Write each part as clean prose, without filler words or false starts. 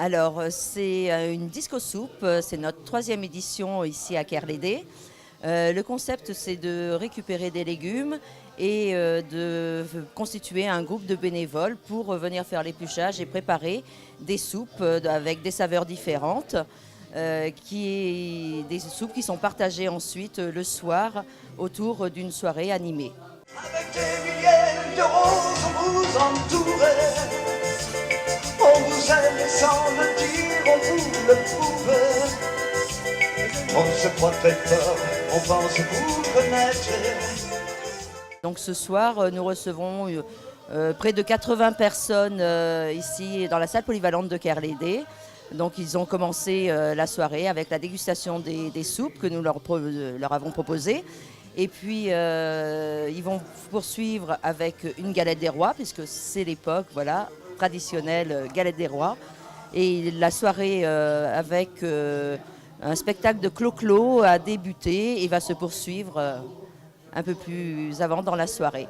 Alors, c'est une disco soupe, c'est notre troisième édition ici à Kerlédé. Le concept, c'est de récupérer des légumes et de constituer un groupe de bénévoles pour venir faire l'épluchage et préparer des soupes avec des saveurs différentes, des soupes qui sont partagées ensuite le soir autour d'une soirée animée. Avec des milliers de roses, on vous entourait. On vous aime et sans le dire, on vous le prouve. On se croit très fort, on pense vous connaître. Donc ce soir, nous recevons près de 80 personnes ici dans la salle polyvalente de Kerlédé. Donc ils ont commencé la soirée avec la dégustation des soupes que nous leur avons proposées. Et puis ils vont poursuivre avec une galette des rois, puisque c'est l'époque traditionnelle galette des rois. Et la soirée avec un spectacle de clo-clo a débuté et va se poursuivre un peu plus avant dans la soirée.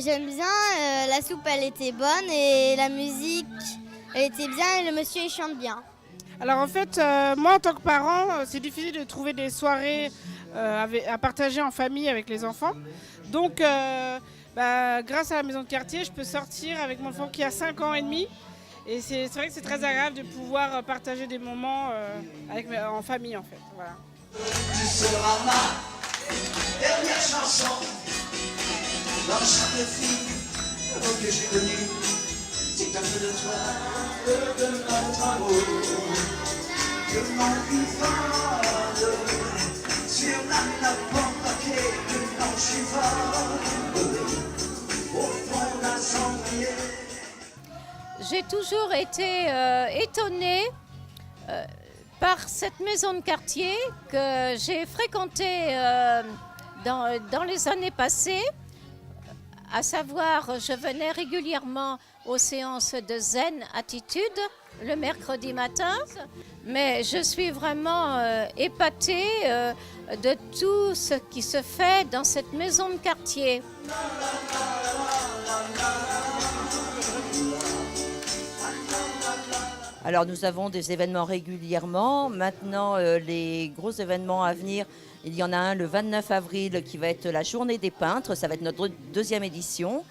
J'aime bien, la soupe elle était bonne et la musique elle était bien et le monsieur il chante bien. Alors en fait, moi en tant que parent, c'est difficile de trouver des soirées à partager en famille avec les enfants. Donc grâce à la maison de quartier, je peux sortir avec mon enfant qui a 5 ans et demi. Et c'est vrai que c'est très agréable de pouvoir partager des moments en famille en fait. Voilà. Tu seras ma dernière chanson. Dans chaque film que j'ai connu, c'est un peu de toi, de notre amour, que mon cul fade sur la nappe en papier, que non je suis fade au fond d'un cendrier. J'ai toujours été étonnée par cette maison de quartier que j'ai fréquentée dans les années passées. À savoir, je venais régulièrement aux séances de Zen Attitude le mercredi matin, mais je suis vraiment épatée de tout ce qui se fait dans cette maison de quartier. Alors nous avons des événements régulièrement. Maintenant, les gros événements à venir, il y en a un le 29 avril qui va être la journée des peintres. Ça va être notre deuxième édition.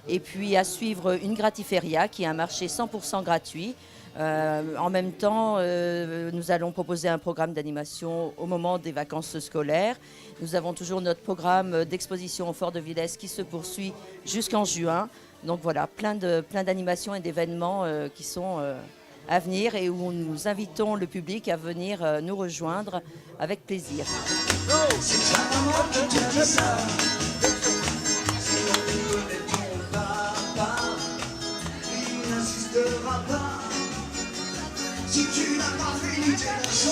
Et puis à suivre une gratiféria qui est un marché 100% gratuit. En même temps, nous allons proposer un programme d'animation au moment des vacances scolaires. Nous avons toujours notre programme d'exposition au Fort de Villesse qui se poursuit jusqu'en juin. Donc voilà, plein d'animations et d'événements qui sont à venir et où nous invitons le public à venir nous rejoindre avec plaisir. C'est ta maman qui te dit ça. Si on connaît ton papa, il n'insistera pas. Si tu n'as pas fini tes leçons.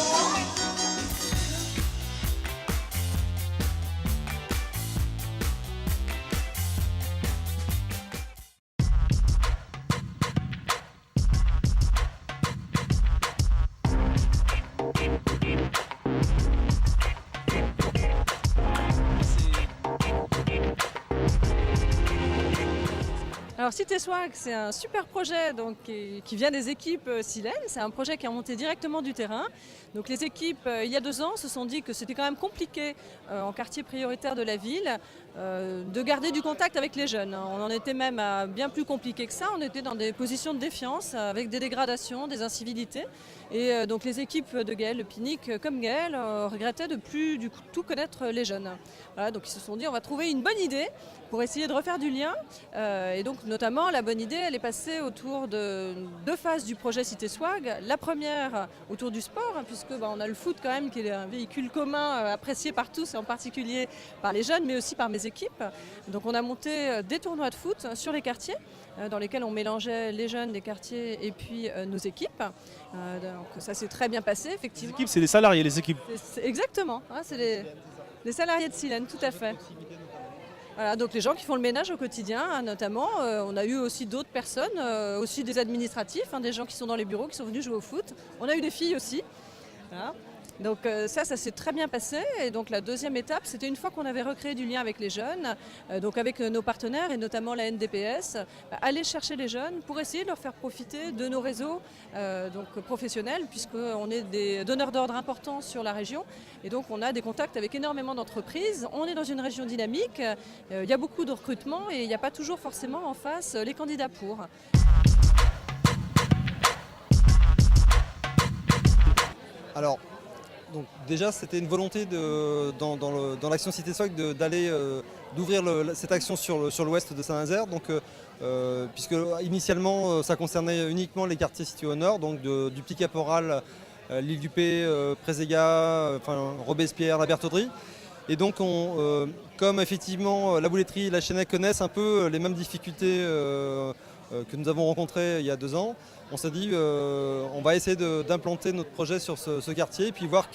Alors Cité Swag, c'est un super projet qui vient des équipes Silène. C'est un projet qui est monté directement du terrain. Donc les équipes, il y a 2 ans, se sont dit que c'était quand même compliqué en quartier prioritaire de la ville de garder du contact avec les jeunes. On en était même à bien plus compliqué que ça. On était dans des positions de défiance avec des dégradations, des incivilités. Et donc les équipes de Gaël Pinique comme Gaël regrettaient de plus du tout connaître les jeunes. Voilà, donc ils se sont dit on va trouver une bonne idée pour essayer de refaire du lien. Et donc notamment, la bonne idée, elle est passée autour de 2 phases du projet Cité Swag. La première, autour du sport, puisque on a le foot quand même, qui est un véhicule commun apprécié par tous, et en particulier par les jeunes, mais aussi par mes équipes. Donc on a monté des tournois de foot sur les quartiers, dans lesquels on mélangeait les jeunes des quartiers et puis nos équipes. Donc ça s'est très bien passé, effectivement. Les équipes, c'est les salariés, les équipes. Exactement, hein, c'est les salariés de Silène, tout à fait. Voilà, donc les gens qui font le ménage au quotidien, hein, notamment. On a eu aussi d'autres personnes, aussi des administratifs, hein, des gens qui sont dans les bureaux, qui sont venus jouer au foot. On a eu des filles aussi. Voilà. Donc ça s'est très bien passé. Et donc la deuxième étape, c'était une fois qu'on avait recréé du lien avec les jeunes, donc avec nos partenaires et notamment la NDPS, aller chercher les jeunes pour essayer de leur faire profiter de nos réseaux donc professionnels, puisqu'on est des donneurs d'ordre importants sur la région. Et donc on a des contacts avec énormément d'entreprises. On est dans une région dynamique, il y a beaucoup de recrutement et il n'y a pas toujours forcément en face les candidats pour. Alors, donc déjà, c'était une volonté dans l'action Cité Swag d'ouvrir cette action sur l'ouest de Saint-Nazaire. Donc, puisque initialement, ça concernait uniquement les quartiers situés au nord, donc du Petit Caporal, l'île du Pé, Préséga, Robespierre, la Bertauderie. Et donc, comme effectivement la bouletterie et la Chênaie connaissent un peu les mêmes difficultés que nous avons rencontrées il y a 2 ans, on s'est dit on va essayer d'implanter notre projet sur ce quartier et puis voir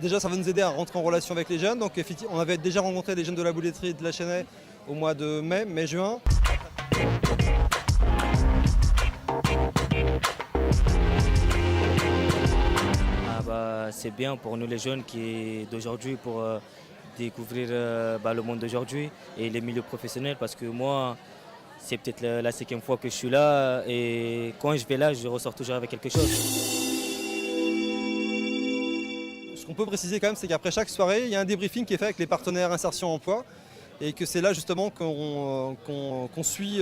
déjà ça va nous aider à rentrer en relation avec les jeunes. Donc on avait déjà rencontré les jeunes de la bouletterie et de la Chênaie au mois de mai-juin. C'est bien pour nous les jeunes d'aujourd'hui pour découvrir le monde d'aujourd'hui et les milieux professionnels, parce que moi c'est peut-être la 5e fois que je suis là et quand je vais là je ressors toujours avec quelque chose. Ce qu'on peut préciser quand même, c'est qu'après chaque soirée il y a un débriefing qui est fait avec les partenaires insertion emploi et que c'est là justement qu'on suit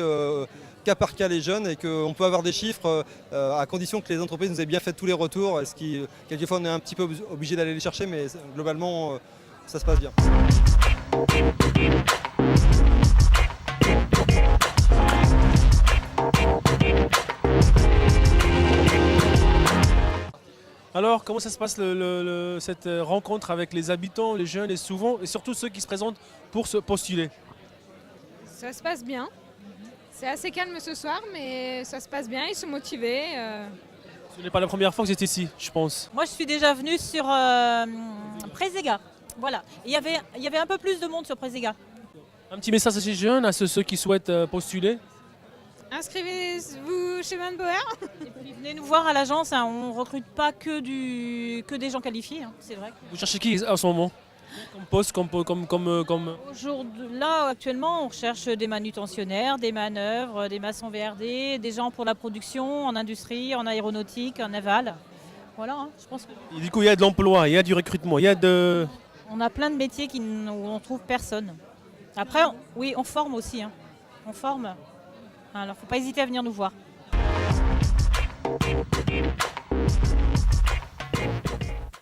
cas par cas les jeunes et qu'on peut avoir des chiffres à condition que les entreprises nous aient bien fait tous les retours, ce qui quelquefois on est un petit peu obligé d'aller les chercher, mais globalement ça se passe bien. Alors, comment ça se passe cette rencontre avec les habitants, les jeunes et surtout ceux qui se présentent pour se postuler? Ça se passe bien. C'est assez calme ce soir, mais ça se passe bien, ils sont motivés. Ce n'est pas la première fois que vous êtes ici, je pense. Moi, je suis déjà venue sur Préséga. Voilà. Il y avait un peu plus de monde sur Préséga. Un petit message à ces jeunes, à ceux qui souhaitent postuler. Inscrivez-vous chez Van Bauer. Et puis venez nous voir à l'agence, hein. On ne recrute pas que des gens qualifiés, hein. C'est vrai. Vous cherchez qui en ce moment? Comme poste, comme... Aujourd'hui, là, actuellement, on recherche des manutentionnaires, des manœuvres, des maçons VRD, des gens pour la production, en industrie, en aéronautique, en aval. Voilà, hein, je pense que... Et du coup, il y a de l'emploi, il y a du recrutement, il y a de... On a plein de métiers où on ne trouve personne. Après, oui, on forme aussi. Hein. On forme. Alors, il ne faut pas hésiter à venir nous voir.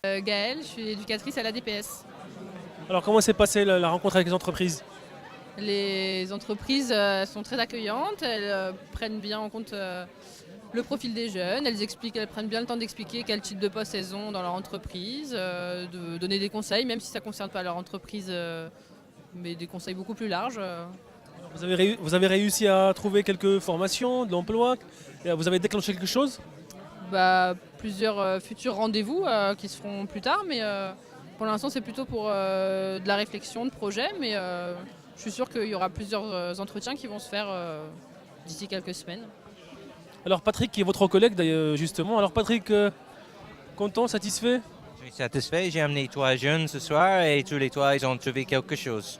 Gaëlle, je suis éducatrice à l'ADPS. Alors, comment s'est passée la rencontre avec les entreprises? Les entreprises sont très accueillantes, elles prennent bien en compte le profil des jeunes, elles prennent bien le temps d'expliquer quel type de poste elles ont dans leur entreprise, de donner des conseils, même si ça ne concerne pas leur entreprise, mais des conseils beaucoup plus larges. Vous avez réussi à trouver quelques formations, de l'emploi? Vous avez déclenché quelque chose? Plusieurs futurs rendez-vous qui se feront plus tard, mais pour l'instant c'est plutôt pour de la réflexion, de projet, mais je suis sûre qu'il y aura plusieurs entretiens qui vont se faire d'ici quelques semaines. Alors Patrick, qui est votre collègue d'ailleurs justement, alors Patrick, content, satisfait? Je suis satisfait, j'ai amené 3 jeunes ce soir et tous les 3 ils ont trouvé quelque chose.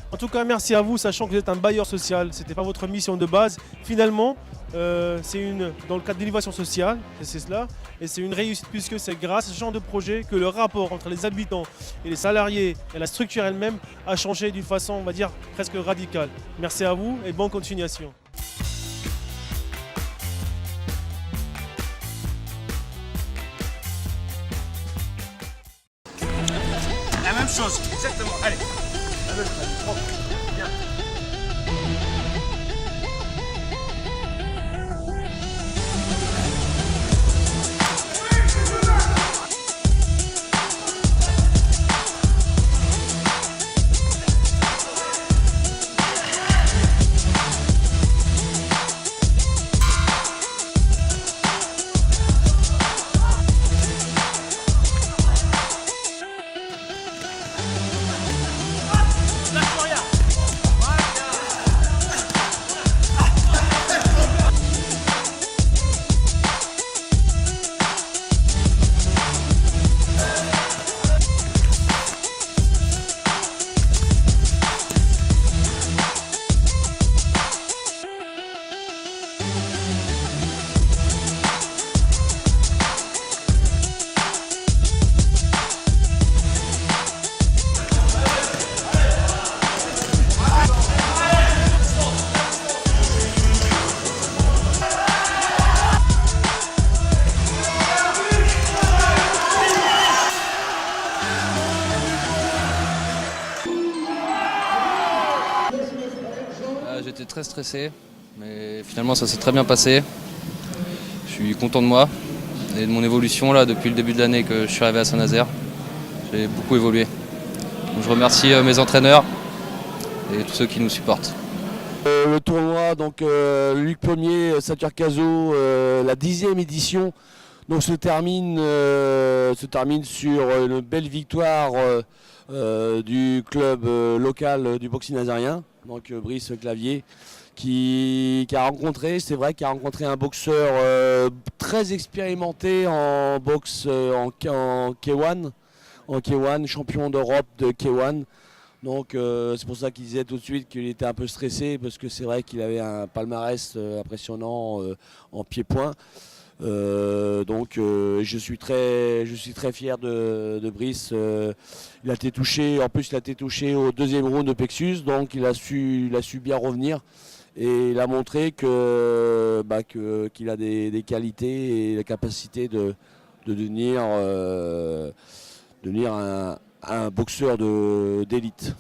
En tout cas, merci à vous, sachant que vous êtes un bailleur social. Ce n'était pas votre mission de base. Finalement, c'est dans le cadre d'innovation sociale, c'est cela. Et c'est une réussite puisque c'est grâce à ce genre de projet que le rapport entre les habitants et les salariés et la structure elle-même a changé d'une façon, on va dire, presque radicale. Merci à vous et bonne continuation. aussi, exactement. Allez. Bien. J'étais très stressé, mais finalement ça s'est très bien passé. Je suis content de moi et de mon évolution là depuis le début de l'année que je suis arrivé à Saint-Nazaire. J'ai beaucoup évolué. Donc, je remercie mes entraîneurs et tous ceux qui nous supportent. Le tournoi, donc Luc Pommier, Ceinture Caso, la 10e édition, donc se termine sur une belle victoire du club local du boxing nazarien, donc Brice Clavier, qui a rencontré, c'est vrai, un boxeur très expérimenté en boxe en K1, champion d'Europe de K1. Donc c'est pour ça qu'il disait tout de suite qu'il était un peu stressé, parce que c'est vrai qu'il avait un palmarès impressionnant en pied-point. Je suis très fier de Brice. Il a été touché au deuxième round de Plexus, donc il a su bien revenir, et il a montré qu'il a des qualités et la capacité de devenir un boxeur d'élite.